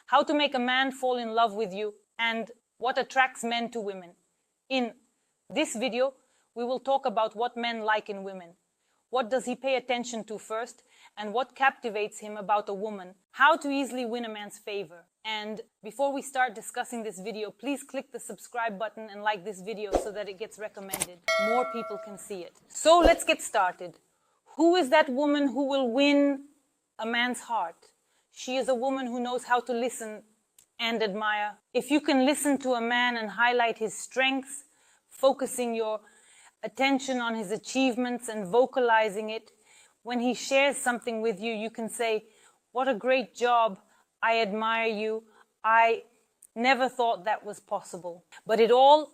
how to make a man fall in love with you, and what attracts men to women. In this video, we will talk about what men like in women. What does he pay attention to first, and what captivates him about a woman? How to easily win a man's favor. And before we start discussing this video, please click the subscribe button and like this video so that it gets recommended. More people can see it. So let's get started. Who is that woman who will win a man's heart? She is a woman who knows how to listen and admire. If you can listen to a man and highlight his strengths, focusing your attention on his achievements and vocalizing it, when he shares something with you, you can say, "What a great job. I admire you. I never thought that was possible." But it all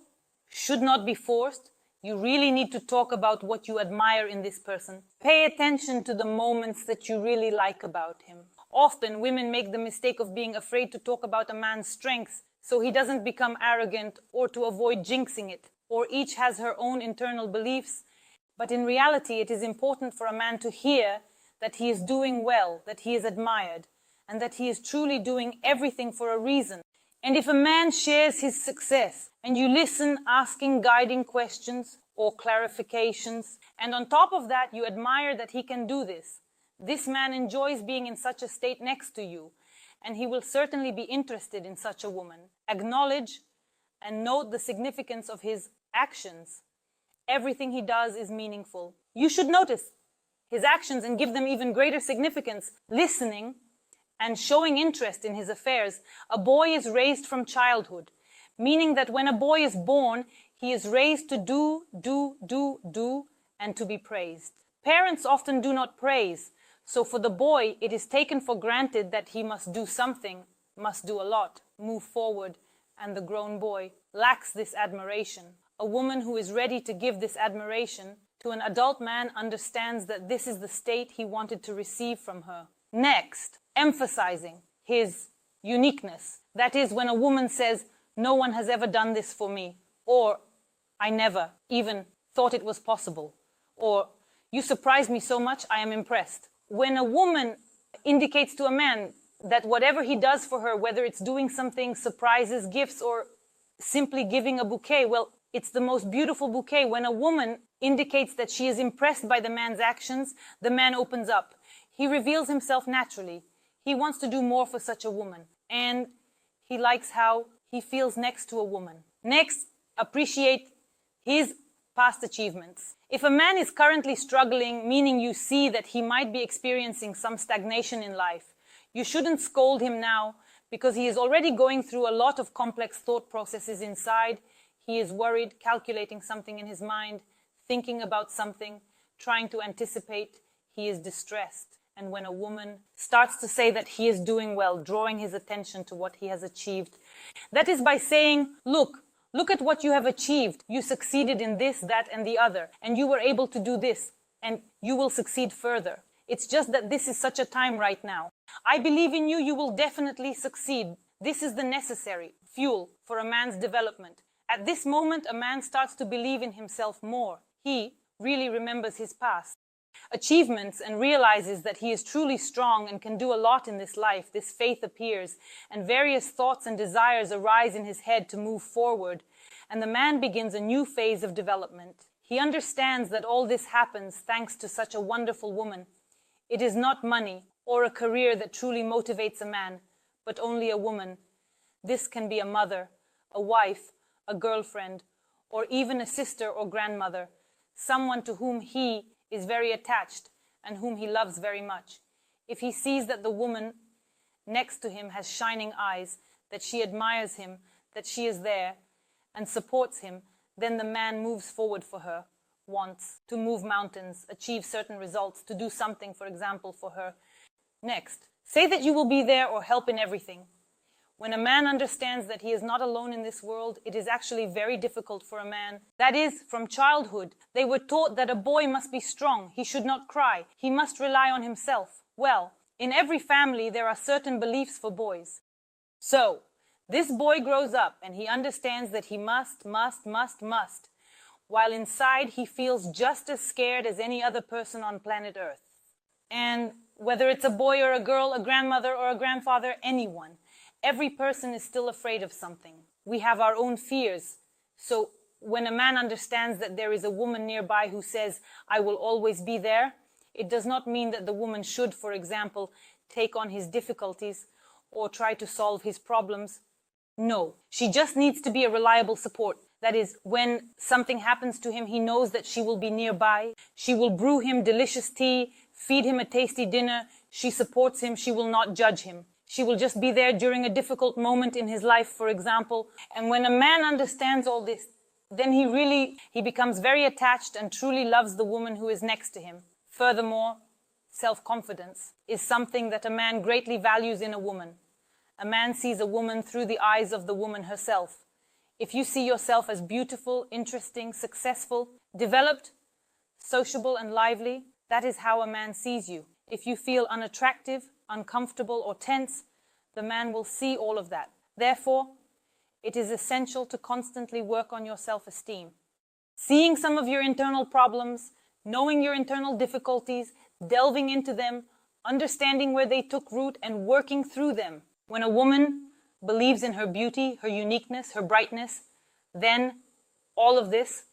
should not be forced. You really need to talk about what you admire in this person. Pay attention to the moments that you really like about him. Often women make the mistake of being afraid to talk about a man's strengths so he doesn't become arrogant, or to avoid jinxing it, or each has her own internal beliefs. But in reality, it is important for a man to hear that he is doing well, that he is admired, and that he is truly doing everything for a reason. And if a man shares his success and you listen, asking guiding questions or clarifications, and on top of that you admire that he can do this, this man enjoys being in such a state next to you, and he will certainly be interested in such a woman. Acknowledge and note the significance of his actions. Everything he does is meaningful. You should notice his actions and give them even greater significance. Listening and showing interest in his affairs. A boy is raised from childhood, meaning that when a boy is born, he is raised to do, and to be praised. Parents often do not praise, so for the boy, it is taken for granted that he must do something, must do a lot, move forward, and the grown boy lacks this admiration. A woman who is ready to give this admiration to an adult man understands that this is the state he wanted to receive from her. Next, emphasizing his uniqueness. That is, when a woman says, "No one has ever done this for me," or "I never even thought it was possible," or "You surprised me so much, I am impressed." When a woman indicates to a man that whatever he does for her, whether it's doing something, surprises, gifts, or simply giving a bouquet, well, it's the most beautiful bouquet. When a woman indicates that she is impressed by the man's actions, the man opens up. He reveals himself naturally. He wants to do more for such a woman, and he likes how he feels next to a woman. Next, appreciate his past achievements. If a man is currently struggling, meaning you see that he might be experiencing some stagnation in life, you shouldn't scold him now, because he is already going through a lot of complex thought processes inside. He is worried, calculating something in his mind, thinking about something, trying to anticipate. He is distressed. And when a woman starts to say that he is doing well, drawing his attention to what he has achieved, that is by saying, Look at what you have achieved. You succeeded in this, that, and the other, and you were able to do this, and you will succeed further. It's just that this is such a time right now. I believe in you, you will definitely succeed. This is the necessary fuel for a man's development. At this moment, a man starts to believe in himself more. He really remembers his past achievements and realizes that he is truly strong and can do a lot in this life. This faith appears, and various thoughts and desires arise in his head to move forward, and the man begins a new phase of development. He understands that all this happens thanks to such a wonderful woman. It is not money or a career that truly motivates a man, but only a woman. This can be a mother, a wife, a girlfriend, or even a sister or grandmother, someone to whom he is very attached and whom he loves very much. If he sees that the woman next to him has shining eyes, that she admires him, that she is there and supports him, then the man moves forward for her, wants to move mountains, achieve certain results, to do something, for example, for her. Next, say that you will be there or help in everything. When a man understands that he is not alone in this world, it is actually very difficult for a man. That is, from childhood, they were taught that a boy must be strong, he should not cry, he must rely on himself. Well, in every family there are certain beliefs for boys. So, this boy grows up and he understands that he must, while inside he feels just as scared as any other person on planet Earth. And whether it's a boy or a girl, a grandmother or a grandfather, anyone, Every person is still afraid of something. We have our own fears. So when a man understands that there is a woman nearby who says, I will always be there, it does not mean that the woman should, for example, take on his difficulties or try to solve his problems. No, she just needs to be a reliable support. That is, when something happens to him, he knows that she will be nearby. She will brew him delicious tea, feed him a tasty dinner. She supports him. She will not judge him. She will just be there during a difficult moment in his life, for example. And when a man understands all this, then he becomes very attached and truly loves the woman who is next to him. Furthermore, self-confidence is something that a man greatly values in a woman. A man sees a woman through the eyes of the woman herself. If you see yourself as beautiful, interesting, successful, developed, sociable and lively, that is how a man sees you. If you feel unattractive, uncomfortable or tense, the man will see all of that. Therefore, it is essential to constantly work on your self-esteem. Seeing some of your internal problems, knowing your internal difficulties, delving into them, understanding where they took root and working through them. When a woman believes in her beauty, her uniqueness, her brightness, then all of this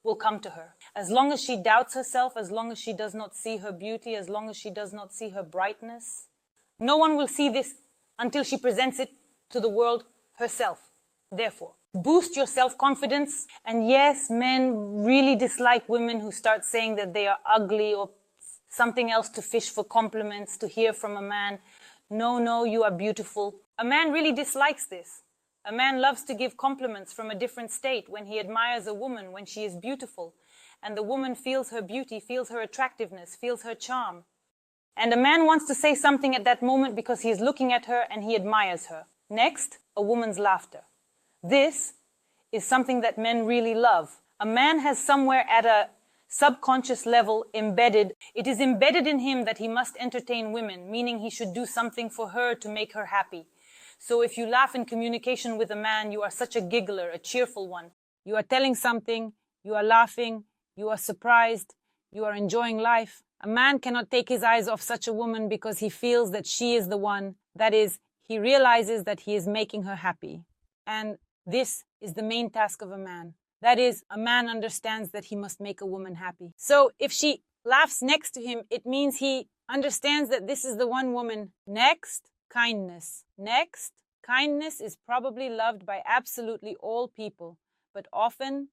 will come to her. As long as she doubts herself, as long as she does not see her beauty, as long as she does not see her brightness, no one will see this until she presents it to the world herself. Therefore, boost your self-confidence. And yes, men really dislike women who start saying that they are ugly or something else to fish for compliments, to hear from a man. No, you are beautiful. A man really dislikes this. A man loves to give compliments from a different state when he admires a woman, when she is beautiful. And the woman feels her beauty, feels her attractiveness, feels her charm. And a man wants to say something at that moment because he is looking at her and he admires her. Next, a woman's laughter. This is something that men really love. A man has somewhere at a subconscious level embedded. It is embedded in him that he must entertain women, meaning he should do something for her to make her happy. So if you laugh in communication with a man, you are such a giggler, a cheerful one. You are telling something, you are laughing, you are surprised, you are enjoying life. A man cannot take his eyes off such a woman because he feels that she is the one. That is, he realizes that he is making her happy. And this is the main task of a man. That is, a man understands that he must make a woman happy. So if she laughs next to him, it means he understands that this is the one woman. Next, kindness. Next, kindness is probably loved by absolutely all people, but often,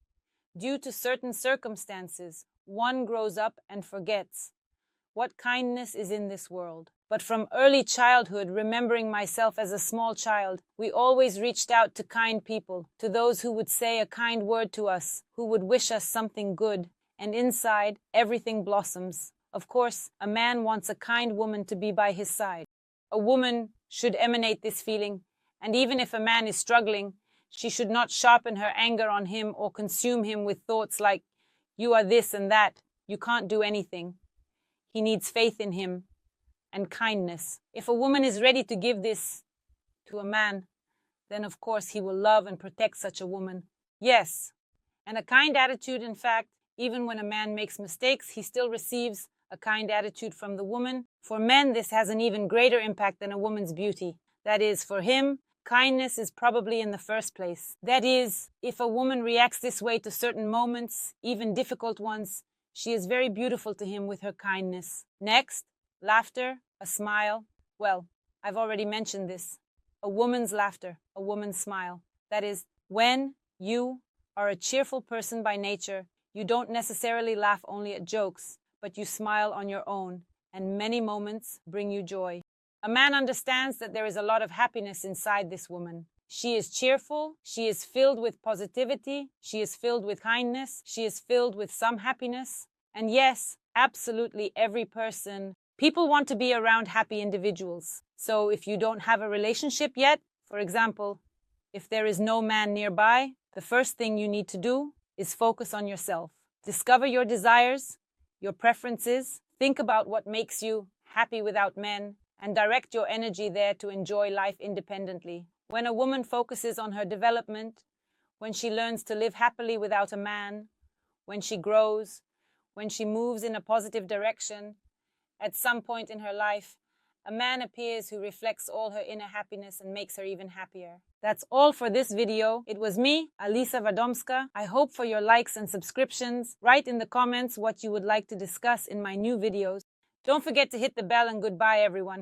due to certain circumstances, one grows up and forgets what kindness is in this world. But from early childhood, remembering myself as a small child, we always reached out to kind people, to those who would say a kind word to us, who would wish us something good, and inside, everything blossoms. Of course, a man wants a kind woman to be by his side. A woman should emanate this feeling, and even if a man is struggling, she should not sharpen her anger on him or consume him with thoughts like, you are this and that, you can't do anything. He needs faith in him and kindness. If a woman is ready to give this to a man, then of course he will love and protect such a woman. Yes, and a kind attitude, in fact, even when a man makes mistakes, he still receives a kind attitude from the woman. For men, this has an even greater impact than a woman's beauty. That is, for him, kindness is probably in the first place. That is, if a woman reacts this way to certain moments, even difficult ones, she is very beautiful to him with her kindness. Next, laughter, a smile. Well, I've already mentioned this. A woman's laughter, a woman's smile. That is, when you are a cheerful person by nature, you don't necessarily laugh only at jokes, but you smile on your own, and many moments bring you joy. A man understands that there is a lot of happiness inside this woman. She is cheerful, she is filled with positivity, she is filled with kindness, she is filled with some happiness. And yes, absolutely every person. People want to be around happy individuals. So if you don't have a relationship yet, for example, if there is no man nearby, the first thing you need to do is focus on yourself. Discover your desires, your preferences, think about what makes you happy without men, and direct your energy there to enjoy life independently. When a woman focuses on her development, when she learns to live happily without a man, when she grows, when she moves in a positive direction, at some point in her life, a man appears who reflects all her inner happiness and makes her even happier. That's all for this video. It was me, Alisa Vadomska. I hope for your likes and subscriptions. Write in the comments what you would like to discuss in my new videos. Don't forget to hit the bell, and goodbye everyone.